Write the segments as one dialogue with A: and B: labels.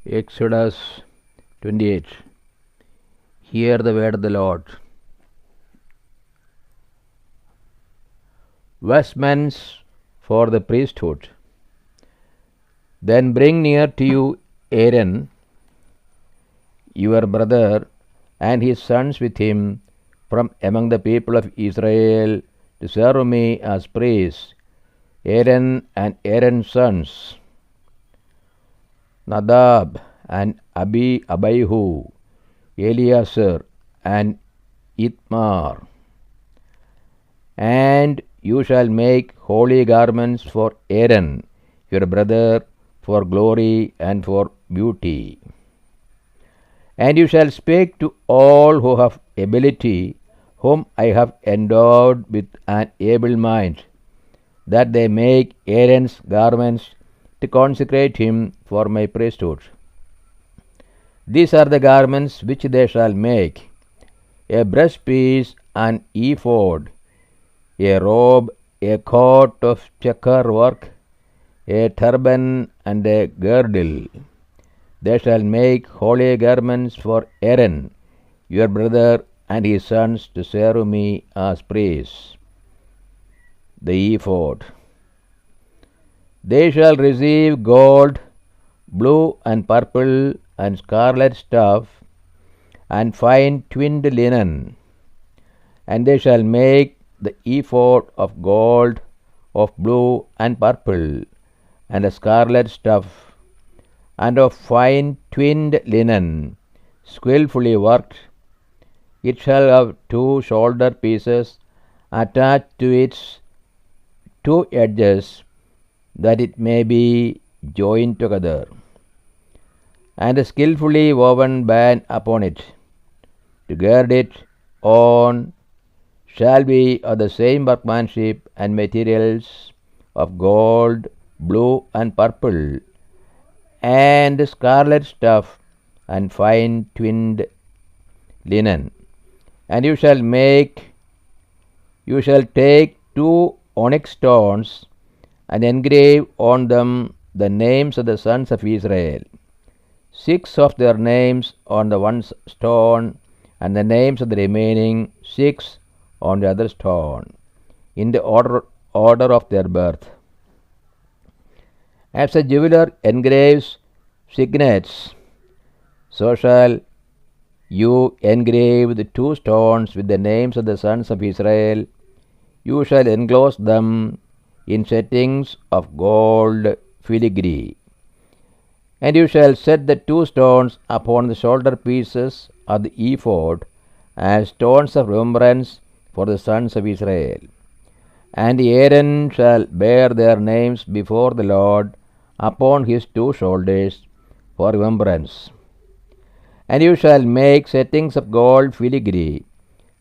A: Exodus 28. Hear the word of the Lord. Vestments for the priesthood. Then bring near to you Aaron, your brother, and his sons with him from among the people of Israel to serve me as priests. Aaron and Aaron's sons, Nadab and Abihu, Eleazar and Ithamar. And you shall make holy garments for Aaron, your brother, for glory and for beauty. And you shall speak to all who have ability, whom I have endowed with an able mind, that they make Aaron's garments to consecrate him for my priesthood. These are the garments which they shall make: a breastpiece, an ephod, a robe, a coat of checker work, a turban, and a girdle. They shall make holy garments for Aaron, your brother, and his sons to serve me as priests. The ephod. They shall receive gold, blue and purple and scarlet stuff, and fine twinned linen. And they shall make the ephod of gold, of blue and purple, and a scarlet stuff, and of fine twinned linen, skillfully worked. It shall have 2 shoulder pieces attached to its 2 edges, that it may be joined together, and a skillfully woven band upon it. To gird it on shall be of the same workmanship and materials of gold, blue and purple, and scarlet stuff, and fine twinned linen. And you shall take 2 onyx stones, and engrave on them the names of the sons of Israel, 6 of their names on the one stone, and the names of the remaining 6 on the other stone, in the order of their birth. As a jeweler engraves signets, so shall you engrave the 2 stones with the names of the sons of Israel. You shall enclose them in settings of gold filigree. And you shall set the 2 stones upon the shoulder pieces of the ephod as stones of remembrance for the sons of Israel. And Aaron shall bear their names before the Lord upon his 2 shoulders for remembrance. And you shall make settings of gold filigree,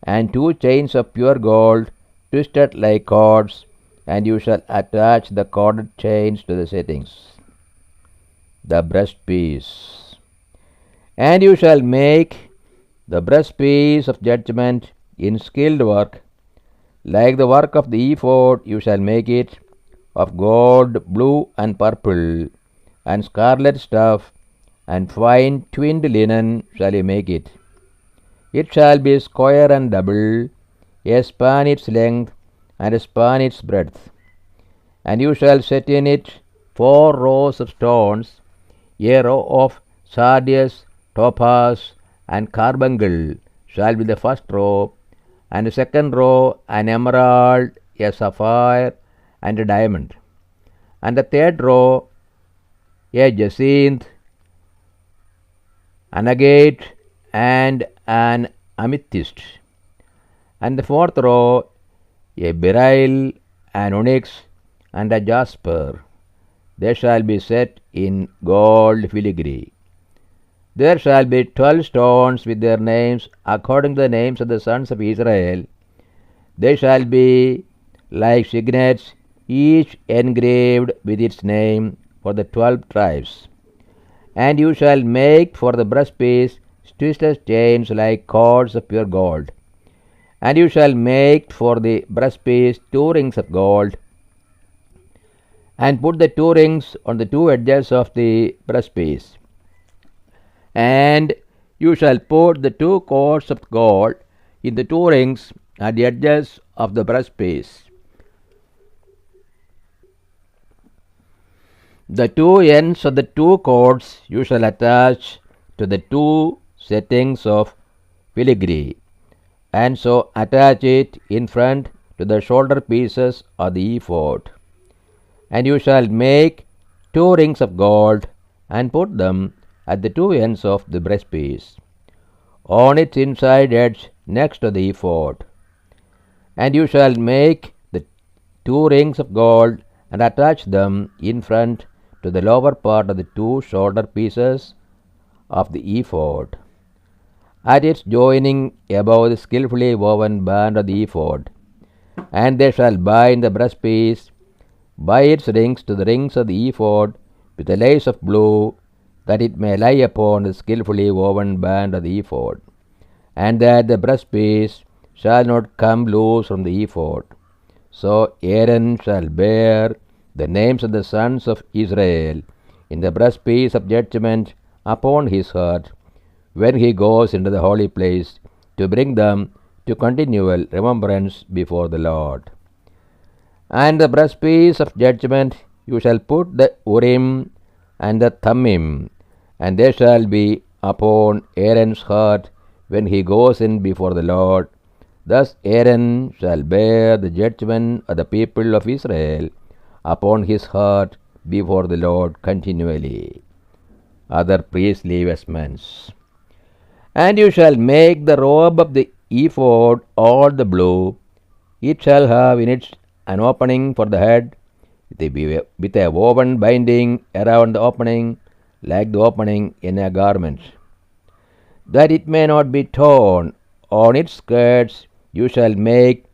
A: and 2 chains of pure gold twisted like cords, and you shall attach the corded chains to the settings. The breastpiece. And you shall make the breastpiece of judgment in skilled work, like the work of the ephod. You shall make it of gold, blue and purple, and scarlet stuff, and fine twinned linen shall you make it. It shall be square and double, a span its length, and a span its breadth. And you shall set in it 4 rows of stones, a row of sardius, topaz, and carbuncle shall be the first row, and the second row an emerald, a sapphire, and a diamond, and the third row a jacinth, an agate, and an amethyst, and the fourth row a beryl, an onyx, and a jasper. They shall be set in gold filigree. There shall be 12 stones with their names according to the names of the sons of Israel. They shall be like signets, each engraved with its name for the 12 tribes. And you shall make for the breastpiece twisted chains like cords of pure gold. And you shall make for the breastpiece 2 rings of gold, and put the 2 rings on the 2 edges of the breastpiece. And you shall put the two cords of gold in the two rings at the edges of the breastpiece. The two ends of the two cords you shall attach to the two settings of filigree, and so attach it in front to the shoulder pieces of the ephod. And you shall make two rings of gold and put them at the two ends of the breastpiece, on its inside edge next to the ephod. And you shall make the two rings of gold and attach them in front to the lower part of the two shoulder pieces of the ephod, at its joining above the skillfully woven band of the ephod. And they shall bind the breastpiece by its rings to the rings of the ephod with a lace of blue, that it may lie upon the skillfully woven band of the ephod, and that the breastpiece shall not come loose from the ephod. So Aaron shall bear the names of the sons of Israel in the breastpiece of judgment upon his heart when he goes into the holy place, to bring them to continual remembrance before the Lord. And the breastpiece of judgment you shall put the Urim and the Thummim, and they shall be upon Aaron's heart when he goes in before the Lord. Thus Aaron shall bear the judgment of the people of Israel upon his heart before the Lord continually. Other priestly vestments. And you shall make the robe of the ephod all the blue. It shall have in it an opening for the head, with a woven binding around the opening, like the opening in a garment, that it may not be torn. On its skirts you shall make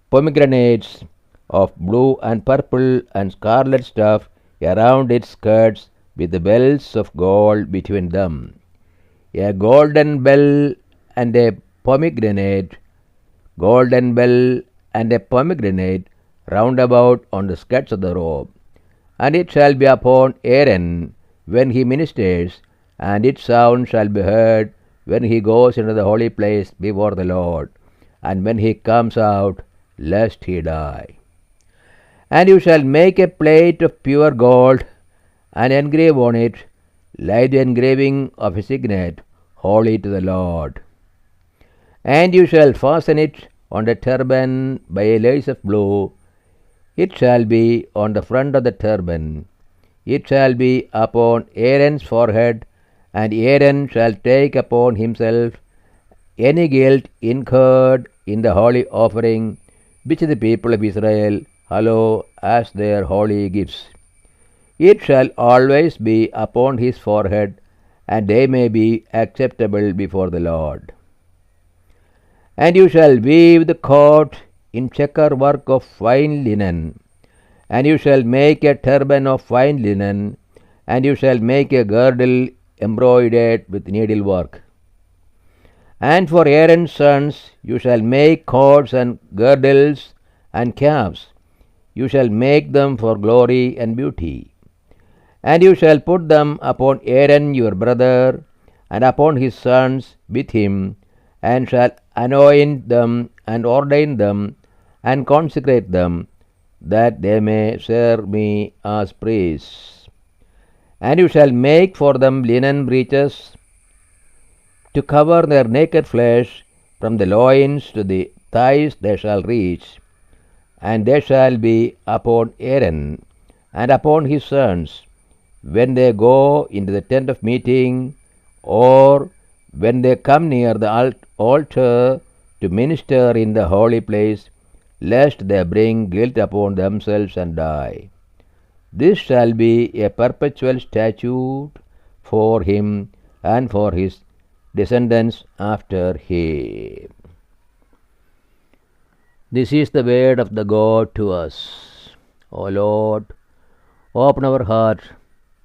A: pomegranates of blue and purple and scarlet stuff around its skirts, with the bells of gold between them. A golden bell and a pomegranate, golden bell and a pomegranate round about on the skirts of the robe. And it shall be upon Aaron when he ministers, and its sound shall be heard when he goes into the holy place before the Lord, and when he comes out, lest he die. And you shall make a plate of pure gold, and engrave on it, like the engraving of a signet, holy to the Lord. And you shall fasten it on the turban by a lace of blue. It shall be on the front of the turban. It shall be upon Aaron's forehead, and Aaron shall take upon himself any guilt incurred in the holy offering, which the people of Israel hallow as their holy gifts. It shall always be upon his forehead, and they may be acceptable before the Lord. And you shall weave the coat in checker work of fine linen, and you shall make a turban of fine linen, and you shall make a girdle embroidered with needlework. And for Aaron's sons you shall make cords and girdles and caps. You shall make them for glory and beauty. And you shall put them upon Aaron your brother, and upon his sons with him, and shall anoint them, and ordain them, and consecrate them, that they may serve me as priests. And you shall make for them linen breeches, to cover their naked flesh, from the loins to the thighs they shall reach, and they shall be upon Aaron, and upon his sons, when they go into the tent of meeting, or when they come near the altar to minister in the holy place, lest they bring guilt upon themselves and die. This shall be a perpetual statute for him and for his descendants after him. This is the word of the God to us. O Lord, open our heart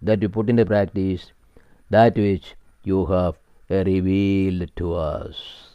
A: that we put into practice that which you have revealed to us.